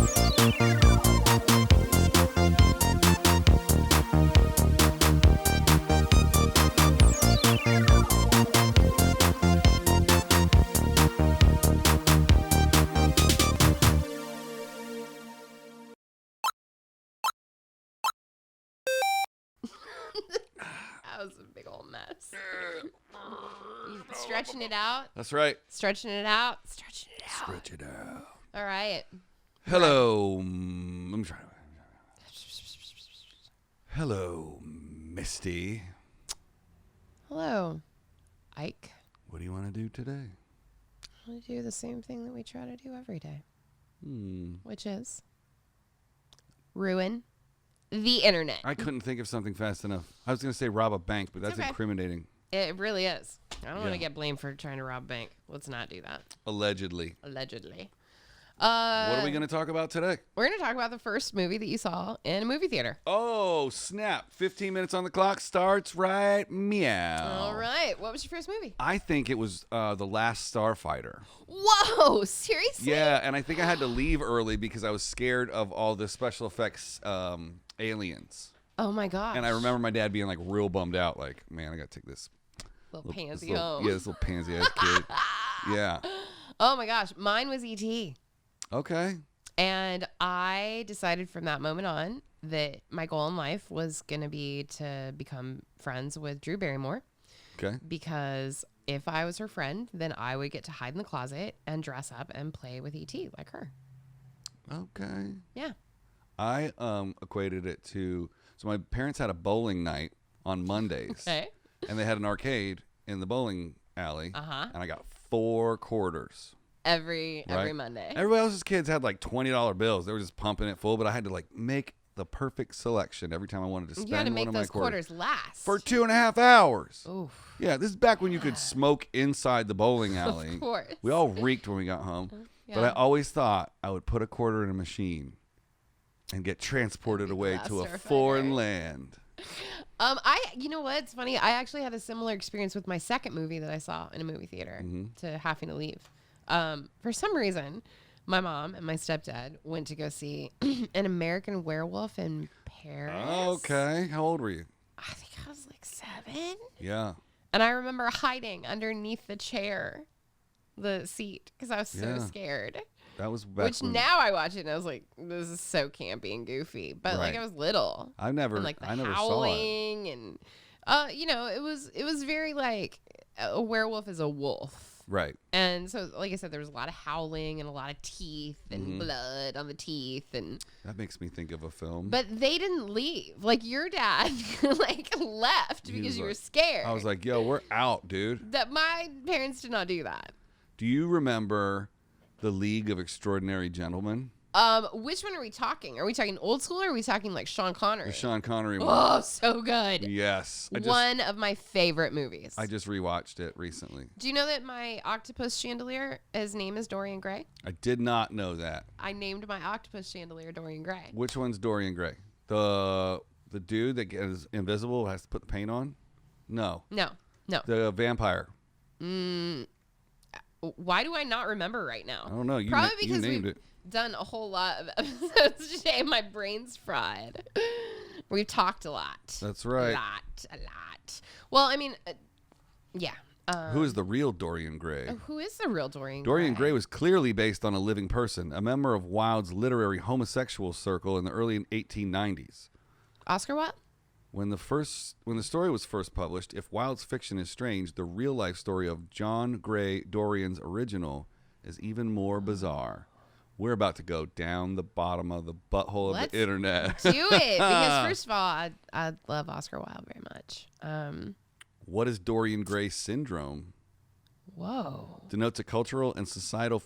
That was a big old mess. You stretching it out? That's right. Stretching it out? Stretching it out. Stretch it out. All right. Hello. Let me try. Hello, Misty. Hello, Ike. What do you want to do today? I want to do the same thing that we try to do every day, which is ruin the internet. I couldn't think of something fast enough. I was going to say rob a bank, but that's okay. incriminating. It really is. I don't want to get blamed for trying to rob a bank. Let's not do that. Allegedly. What are we going to talk about today? We're going to talk about the first movie that you saw in a movie theater. Oh, snap. 15 minutes on the clock starts right meow. All right. What was your first movie? I think it was The Last Starfighter. Whoa, seriously? Yeah, and I think I had to leave early because I was scared of all the special effects aliens. Oh, my gosh. And I remember my dad being like real bummed out, like, man, I got to take this little pansy home. Yeah, this little pansy ass kid. Yeah. Oh, my gosh. Mine was E.T. Okay. And I decided from that moment on that my goal in life was going to be to become friends with Drew Barrymore. Okay. Because if I was her friend, then I would get to hide in the closet and dress up and play with E.T. like her. Okay. Yeah. I equated it to, so my parents had a bowling night on Mondays. Okay. And they had an arcade in the bowling alley. Uh-huh. And I got 4 quarters. Every Monday. Everybody else's kids had like $20 bills. They were just pumping it full, but I had to like make the perfect selection every time I wanted to spend you had to make one of my those quarters last. For 2.5 hours. Oof. Yeah, this is back when you could smoke inside the bowling alley. Of course. We all reeked when we got home. Yeah. But I always thought I would put a quarter in a machine and get transported away to a foreign land. You know what? It's funny. I actually had a similar experience with my second movie that I saw in a movie theater to having to leave. For some reason, my mom and my stepdad went to go see An American Werewolf in Paris. Okay. How old were you? I think I was like 7. Yeah. And I remember hiding underneath the seat, because I was so scared. That was back Which now I watch it and I was like, this is so campy and goofy. But like I was little. I never howling saw it. And it was very like a werewolf is a wolf. Right. And so, like I said, there was a lot of howling and a lot of teeth and blood on the teeth, and that makes me think of a film. But they didn't leave. Like your dad, like left because you were scared. I was like, "Yo, we're out, dude." That my parents did not do that. Do you remember the League of Extraordinary Gentlemen? Which one are we talking? Are we talking old school or are we talking like Sean Connery? The Sean Connery one. Oh, so good. Yes. One of my favorite movies. I just rewatched it recently. Do you know that my octopus chandelier, his name is Dorian Gray? I did not know that. I named my octopus chandelier Dorian Gray. Which one's Dorian Gray? The dude that is invisible, has to put the paint on? No. No. The vampire. Why do I not remember right now? I don't know. Probably because you named we've it. Done a whole lot of episodes today and my brain's fried. We've talked a lot. That's right. A lot. Well, I mean, yeah. Who is the real Dorian Gray? Who is the real Dorian Gray? Dorian Gray was clearly based on a living person, a member of Wilde's literary homosexual circle in the early 1890s. Oscar Wilde? When the story was first published, if Wilde's fiction is strange, the real-life story of John Gray Dorian's original is even more bizarre. We're about to go down the bottom of the butthole of the internet. Do it. Because first of all, I love Oscar Wilde very much. What is Dorian Gray syndrome? Whoa. Denotes a cultural and societal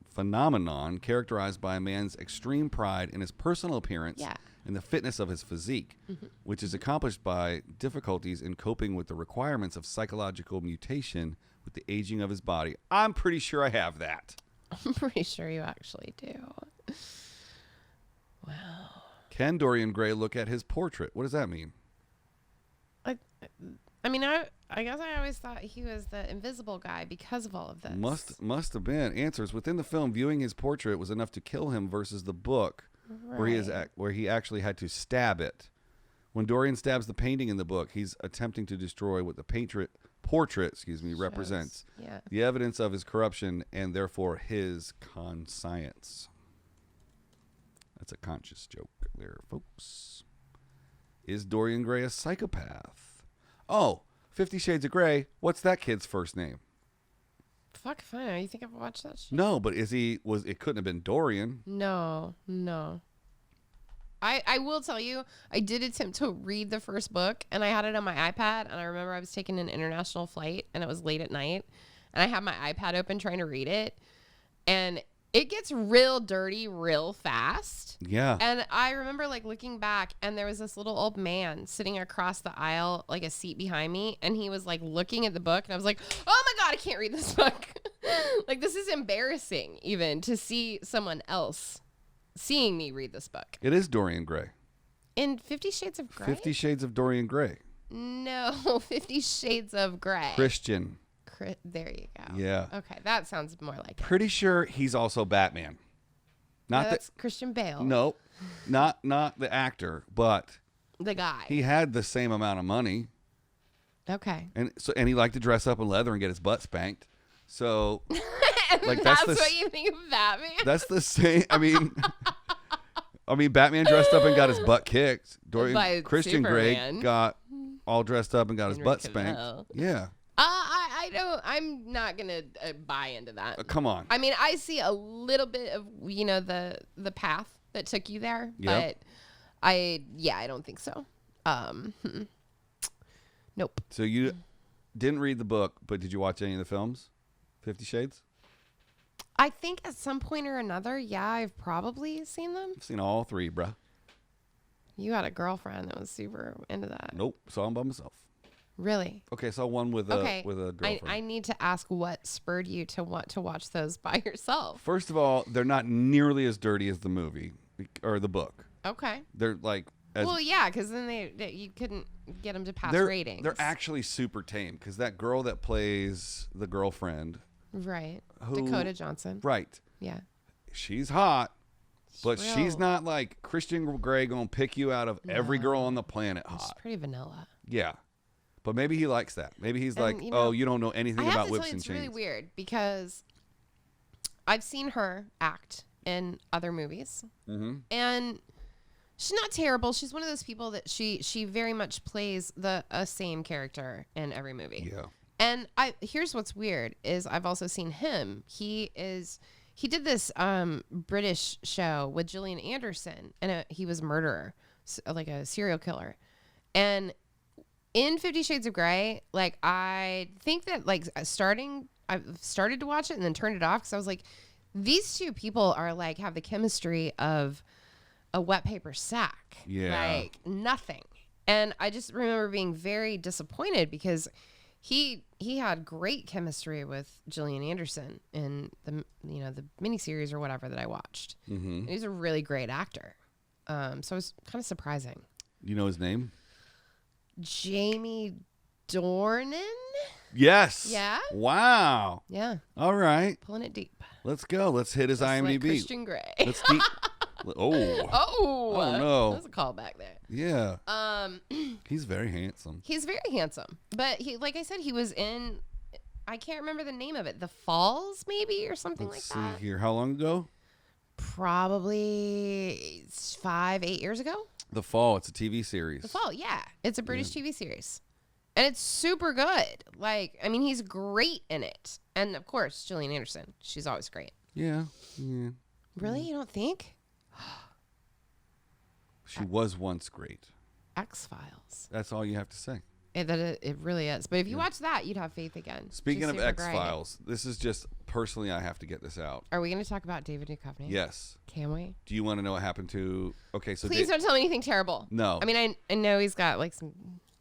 phenomenon characterized by a man's extreme pride in his personal appearance and the fitness of his physique, which is accomplished by difficulties in coping with the requirements of psychological mutation with the aging of his body. I'm pretty sure I have that. I'm pretty sure you actually do. Wow. Can Dorian Gray look at his portrait? What does that mean? I mean, I guess I always thought he was the invisible guy because of all of this. Must have been. Answers. Within the film, viewing his portrait was enough to kill him versus the book, where he actually had to stab it. When Dorian stabs the painting in the book, he's attempting to destroy what the portrait represents. Yeah. The evidence of his corruption and therefore his conscience. That's a conscious joke there, folks. Is Dorian Gray a psychopath? Oh, 50 Shades of Grey. What's that kid's first name? Fuck if I know. You think I've watched that shit? No, but it couldn't have been Dorian. No. I will tell you, I did attempt to read the first book, and I had it on my iPad, and I remember I was taking an international flight, and it was late at night, and I had my iPad open trying to read it, and it gets real dirty real fast. Yeah. And I remember like looking back, and there was this little old man sitting across the aisle, like a seat behind me, and he was like looking at the book, and I was like, oh my God, I can't read this book. Like, this is embarrassing even to see someone else seeing me read this book. It is Dorian Gray. In 50 Shades of Grey? 50 Shades of Dorian Gray. No, 50 Shades of Grey. Christian. There you go. Yeah. Okay, that sounds more like it. Pretty sure he's also Batman. Not that's Christian Bale. No, not the actor, but the guy. He had the same amount of money. Okay. And he liked to dress up in leather and get his butt spanked. So, like that's what you think of Batman. That's the same. I mean, Batman dressed up and got his butt kicked. Christian Grey got all dressed up and got his butt spanked. Yeah. I don't. I'm not gonna buy into that. Come on. I mean, I see a little bit of the path that took you there, but I don't think so. Nope. So you didn't read the book, but did you watch any of the films? 50 Shades? I think at some point or another, I've probably seen them. I've seen all three, bruh. You had a girlfriend that was super into that. Nope, saw them by myself. Really? Okay, saw one with a girlfriend. I need to ask what spurred you to want to watch those by yourself. First of all, they're not nearly as dirty as the movie or the book. Okay. They're like... because then you couldn't get them to pass ratings. They're actually super tame because that girl that plays the girlfriend... Right. Dakota Johnson. Right. Yeah. She's hot, but she's not like Christian Grey going to pick you out of every girl on the planet hot. She's pretty vanilla. Yeah. But maybe he likes that. Maybe he's like, you don't know anything about whips and chains. It's really weird because I've seen her act in other movies. Mm-hmm. And she's not terrible. She's one of those people that she very much plays a same character in every movie. Yeah. And here's what's weird is I've also seen him. He did this British show with Gillian Anderson, and he was a murderer, like a serial killer. And in 50 Shades of Grey, like I think that like I started to watch it and then turned it off because I was like, these two people are like have the chemistry of a wet paper sack. Yeah. Like nothing. And I just remember being very disappointed because he had great chemistry with Gillian Anderson in the miniseries or whatever that I watched. Mm-hmm. He's a really great actor. So it was kind of surprising. You know his name? Jamie Dornan? Yes. Yeah? Wow. Yeah. All right. Pulling it deep. Let's go. Let's hit his IMDb. Like Christian Grey. Let's deep. Oh no. That's a callback there. Yeah. He's very handsome. He's very handsome. But he, like I said, he was in, I can't remember the name of it. The Falls, maybe, or something like that. Let's see here. How long ago? Probably 5-8 years ago. The Fall. It's a TV series. The Fall, yeah. It's a British TV series. And it's super good. Like, I mean, he's great in it. And, of course, Gillian Anderson. She's always great. Yeah. Really? You don't think? She was once great. X-Files. That's all you have to say. It really is. But if you watch that, you'd have faith again. Speaking of X-Files, this is just, personally, I have to get this out. Are we going to talk about David Duchovny? Yes. Can we? Do you want to know what happened to... Okay, so... Please don't tell me anything terrible. No. I mean, I know he's got, like, some...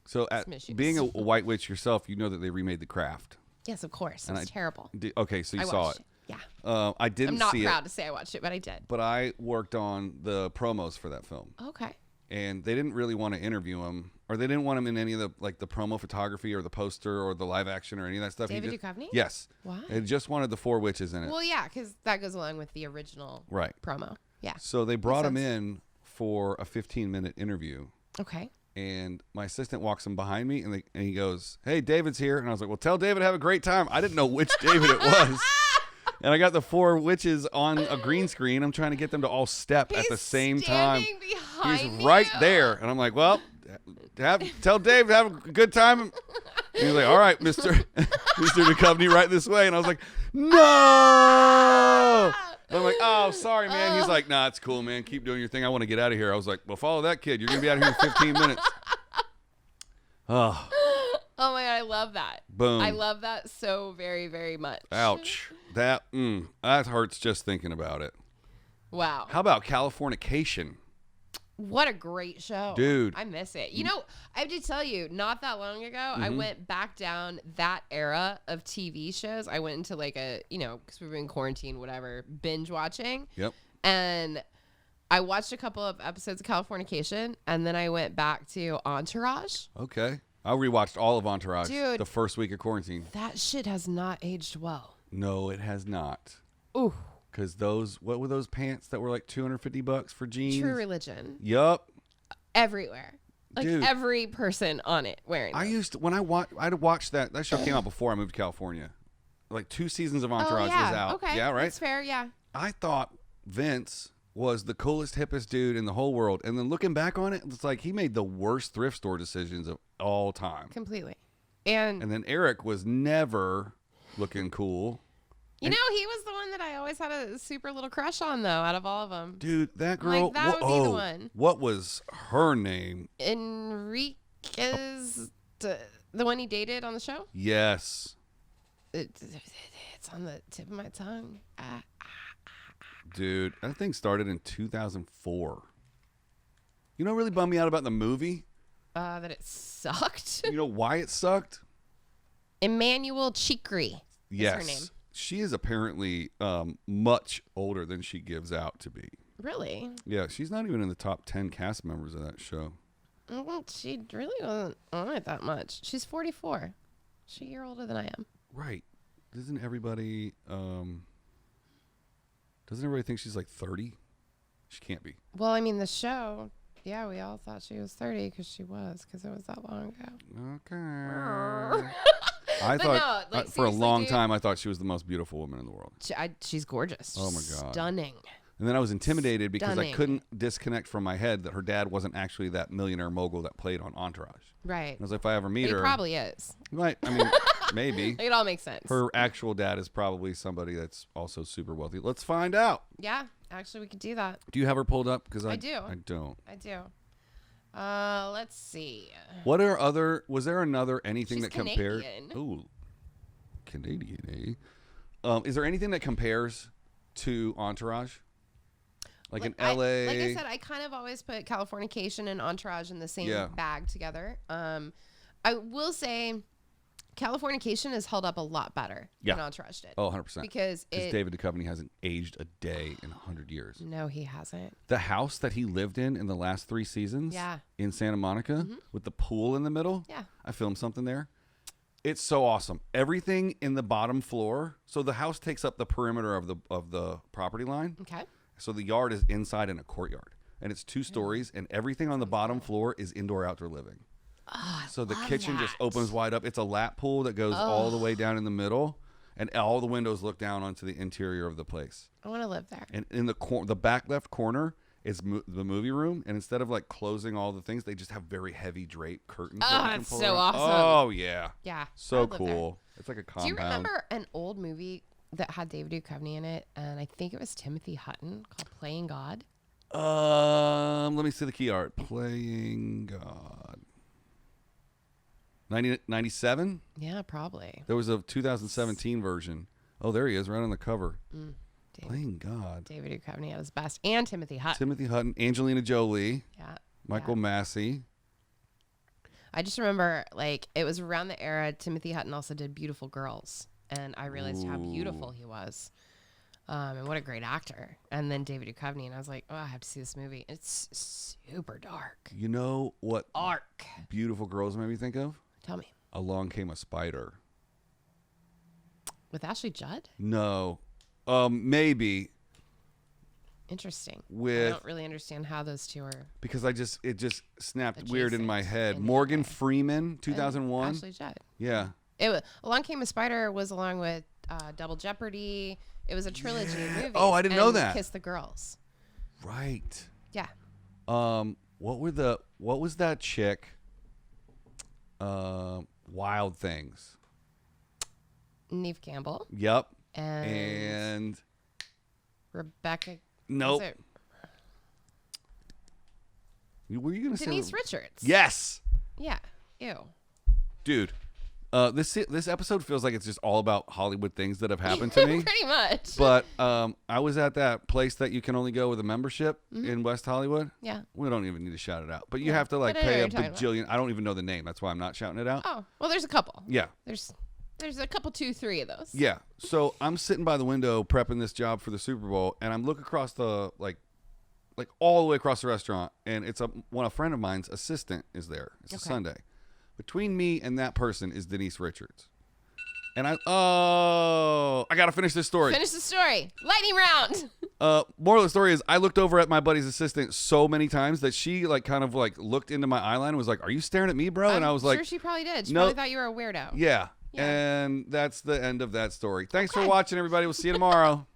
So, being a white witch yourself, you know that they remade The Craft. Yes, of course. It was terrible. Okay, so you saw it. Yeah. I didn't see it. I'm not proud to say I watched it, but I did. But I worked on the promos for that film. Okay. And they didn't really want to interview him or they didn't want him in any of the the promo photography or the poster or the live action or any of that stuff. David Duchovny? Yes. Why? They just wanted the 4 witches in it. Well, yeah, because that goes along with the original promo. Yeah. So they brought him in for a 15-minute interview. Okay. And my assistant walks him behind me, and he goes, "Hey, David's here." And I was like, "Well, tell David to have a great time." I didn't know which David it was. And I got the 4 witches on a green screen. I'm trying to get them to all step at the same time. He's right there. And I'm like, "Well, tell Dave to have a good time." And he's like, "All right, Mr. Duchovny, right this way." And I was like, "No!" And I'm like, "Oh, sorry, man." He's like, "Nah, it's cool, man. Keep doing your thing. I want to get out of here." I was like, "Well, follow that kid. You're going to be out of here in 15 minutes. Oh. Oh my God, I love that. Boom. I love that so very, very much. Ouch. That hurts just thinking about it. Wow. How about Californication? What a great show. Dude. I miss it. You know, I have to tell you, not that long ago, I went back down that era of TV shows. I went into because we were in quarantine, whatever, binge watching. Yep. And I watched a couple of episodes of Californication, and then I went back to Entourage. Okay. I rewatched all of Entourage Dude, the first week of quarantine. That shit has not aged well. No, it has not. Ooh. Because what were those pants that were like $250 for jeans? True Religion. Yup. Everywhere. Like Dude, every person on it wearing them. I'd watched that show came out before I moved to California. Like 2 seasons of Entourage was out. Okay. Yeah, right? That's fair, yeah. I thought Vince was the coolest, hippest dude in the whole world. And then looking back on it, it's like he made the worst thrift store decisions of all time. Completely. And then Eric was never looking cool. You know, he was the one that I always had a super little crush on, though, out of all of them. Dude, that girl. Like, that would be the one. What was her name? Enriquez, the one he dated on the show? Yes. It's on the tip of my tongue. Dude, that thing started in 2004. You know what really bummed me out about the movie? That it sucked. You know why it sucked? Emmanuel Chikri is her name. She is apparently much older than she gives out to be. Really? Yeah, she's not even in the top 10 cast members of that show. Well, she really wasn't on it that much. She's 44. She's a year older than I am. Right. Doesn't everybody think she's like 30? She can't be. Well, I mean, the show, yeah, we all thought she was 30 because it was that long ago. Okay. I thought for a long time I thought she was the most beautiful woman in the world. She's gorgeous. Oh my God. Stunning. And then I was intimidated because I couldn't disconnect from my head that her dad wasn't actually that millionaire mogul that played on Entourage. Right. And I was like, if I ever meet her. He probably is. Right. I mean, maybe. It all makes sense. Her actual dad is probably somebody that's also super wealthy. Let's find out. Yeah. Actually, we could do that. Do you have her pulled up? Because I do. I don't. I do. Let's see. Was there another anything She's that compared? Canadian. Ooh. Canadian, eh? Is there anything that compares to Entourage? Like in LA? Like I said, I kind of always put Californication and Entourage in the same bag together. I will say Californication has held up a lot better than Entourage did. Oh, 100%. Because David Duchovny hasn't aged a day in 100 years. No, he hasn't. The house that he lived in the last 3 seasons in Santa Monica with the pool in the middle, I filmed something there. It's so awesome. Everything in the bottom floor. So the house takes up the perimeter of the property line. Okay. So the yard is inside in a courtyard. And it's 2 stories. And everything on the bottom floor is indoor-outdoor living. Oh, so the kitchen just opens wide up. It's a lap pool that goes all the way down in the middle. And all the windows look down onto the interior of the place. I want to live there. And in the back left corner is the movie room, and instead of like closing all the things, they just have very heavy drape curtains. Oh, that's so awesome. Oh yeah, yeah, so cool. It's like a compound. Do you remember an old movie that had David Duchovny in it, and I think it was Timothy Hutton, called Playing God? Let me see the key art. Playing God. 97? Yeah, probably. There was a 2017 version. Oh, there he is, right on the cover. Playing God. David Duchovny at his best. And Timothy Hutton. Timothy Hutton, Angelina Jolie. Yeah. Michael Massey. I just remember, like, it was around the era Timothy Hutton also did Beautiful Girls. And I realized how beautiful he was. And what a great actor. And then David Duchovny, and I was like, oh, I have to see this movie. It's super dark. You know what? Arc. Beautiful Girls made me think of? Tell me. Along Came a Spider. With Ashley Judd? No. Maybe. Interesting. I don't really understand how those two are. Because it just snapped weird in my head. in Morgan Freeman, 2001. Ashley Judd. Yeah. Along Came a Spider was along with Double Jeopardy. It was a trilogy of movies. Oh, I didn't know that. Kiss the Girls. Right. Yeah. What was that chick? Wild Things. Neve Campbell. Yep. And Rebecca. Nope. Were you gonna say Denise Richards? Yes. Yeah. Ew. Dude. This episode feels like it's just all about Hollywood things that have happened to me. Pretty much. But I was at that place that you can only go with a membership in West Hollywood. Yeah. We don't even need to shout it out. But you have to pay a bajillion. I don't even know the name. That's why I'm not shouting it out. Oh, well, there's a couple. Yeah. There's a couple, 2, 3 of those. Yeah. So I'm sitting by the window prepping this job for the Super Bowl, and I'm looking across the like all the way across the restaurant, and it's a friend of mine's assistant is there. It's a Sunday. Between me and that person is Denise Richards. And I got to finish this story. Finish the story. Lightning round. Moral of the story is I looked over at my buddy's assistant so many times that she kind of looked into my eyeline and was like, "Are you staring at me, bro?" And I was like, sure she probably did. She no. probably thought you were a weirdo. Yeah. And that's the end of that story. Thanks for watching, everybody. We'll see you tomorrow.